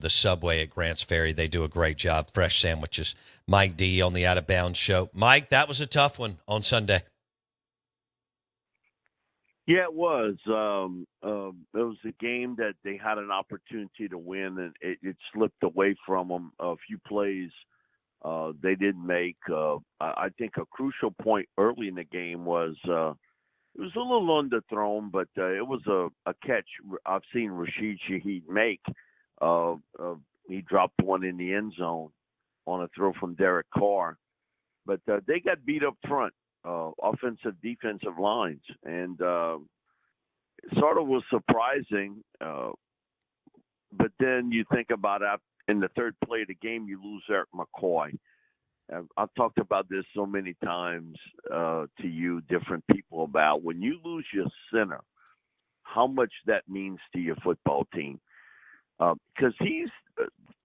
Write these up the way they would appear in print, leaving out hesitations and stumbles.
the Subway at Grants Ferry. They do a great job. Fresh sandwiches. Mike D on the Out of Bounds show. Mike, that was a tough one on Sunday. Yeah, it was. It was a game that they had an opportunity to win, and it slipped away from them. A few plays they didn't make. I think a crucial point early in the game was it was a little underthrown, but it was a catch I've seen Rashid Shaheed make. He dropped one in the end zone on a throw from Derek Carr. But they got beat up front, offensive, defensive lines. And it sort of was surprising. But then you think about it, in the third play of the game, you lose Eric McCoy. I've talked about this so many times to you, different people, about when you lose your center, how much that means to your football team. Because he's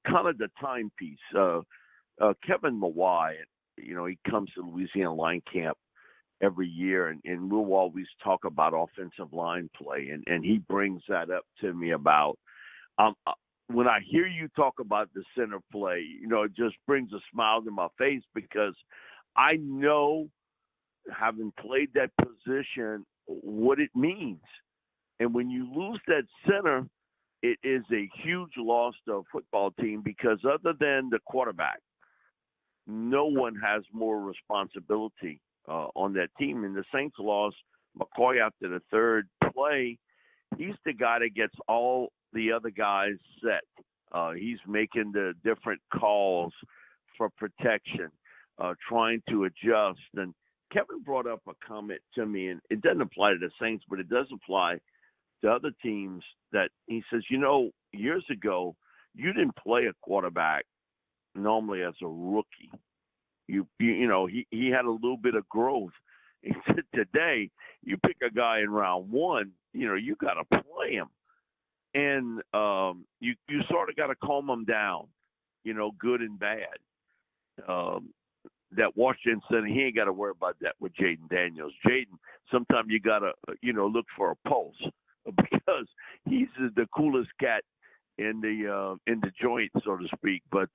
kind of the timepiece. Kevin Mawai, he comes to Louisiana Line Camp every year, and we'll always talk about offensive line play, and he brings that up to me about when I hear you talk about the center play, it just brings a smile to my face, because I know, having played that position, what it means. And when you lose that center, it is a huge loss to a football team, because other than the quarterback, no one has more responsibility on that team. And the Saints lost McCoy after the third play. He's the guy that gets all the other guys set. He's making the different calls for protection, trying to adjust. And Kevin brought up a comment to me, and it doesn't apply to the Saints, but it does apply to other teams, that he says, years ago, you didn't play a quarterback normally as a rookie. He had a little bit of growth. He said, today, you pick a guy in round one, you got to play him. And you sort of got to calm him down, good and bad. That Washington Center, he ain't got to worry about that with Jaden Daniels. Jaden, sometimes you got to, look for a pulse, because he's the coolest cat in the joint, so to speak. But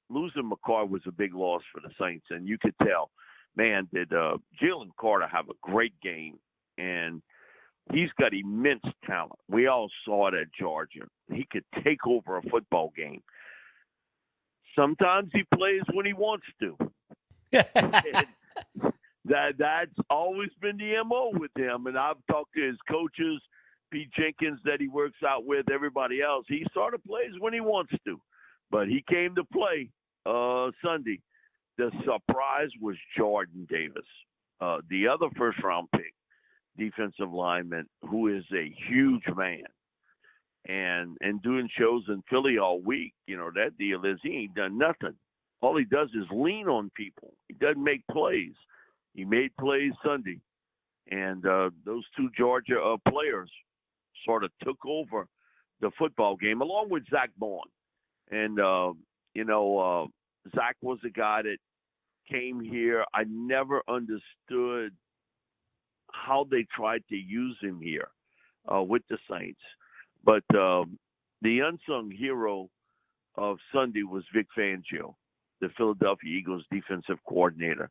losing McCoy was a big loss for the Saints, and you could tell, man, did Jalen Carter have a great game, and he's got immense talent. We all saw it at Georgia. He could take over a football game. Sometimes he plays when he wants to. That's always been the MO with him. And I've talked to his coaches, Pete Jenkins, that he works out with, everybody else. He sort of plays when he wants to. But he came to play Sunday. The surprise was Jordan Davis, the other first-round pick defensive lineman, who is a huge man. And doing shows in Philly all week, that deal is he ain't done nothing. All he does is lean on people. He doesn't make plays. He made plays Sunday. And those two Georgia players sort of took over the football game, along with Zach Bourne. And, Zach was a guy that came here. I never understood how they tried to use him here with the Saints. But the unsung hero of Sunday was Vic Fangio, the Philadelphia Eagles defensive coordinator.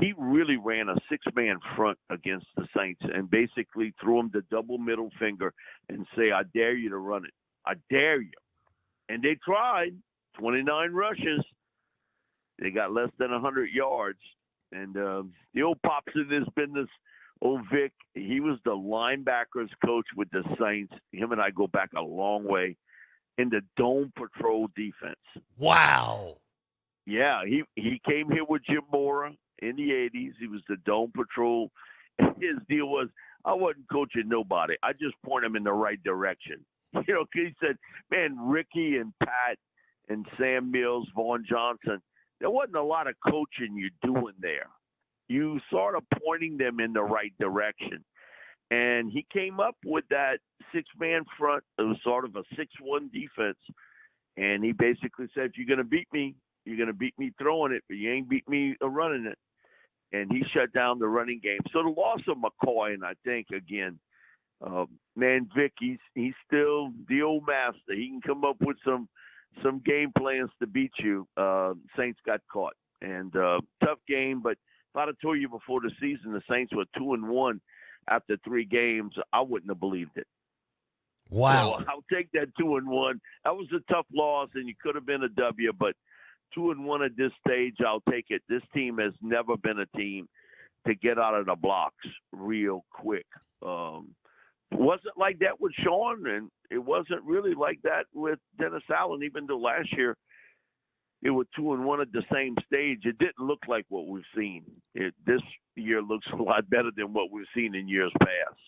He really ran a six-man front against the Saints and basically threw them the double middle finger and say, I dare you to run it. I dare you. And they tried. 29 rushes. They got less than 100 yards. And the old pops in this business, old Vic, he was the linebackers coach with the Saints. Him and I go back a long way in the Dome Patrol defense. Wow. Yeah, he came here with Jim Mora in the 80s. He was the Dome Patrol. His deal was, I wasn't coaching nobody. I just point them in the right direction. He said, man, Ricky and Pat and Sam Mills, Vaughn Johnson, there wasn't a lot of coaching you're doing there. You sort of pointing them in the right direction. And he came up with that six-man front. It was sort of a 6-1 defense. And he basically said, if you're going to beat me, you're going to beat me throwing it, but you ain't beat me running it. And he shut down the running game. So the loss of McCoy, and I think, again, Man, Vic, he's still the old master. He can come up with some game plans to beat you. Saints got caught, and tough game. But if I'd have told you before the season the Saints were 2-1 after 3 games, I wouldn't have believed it. Wow. So I'll take that 2-1. That was a tough loss, and you could have been a W, but 2-1 at this stage, I'll take it. This team has never been a team to get out of the blocks real quick. It wasn't like that with Sean, and it wasn't really like that with Dennis Allen, even though last year it was 2-1 at the same stage. It didn't look like what we've seen. This year looks a lot better than what we've seen in years past.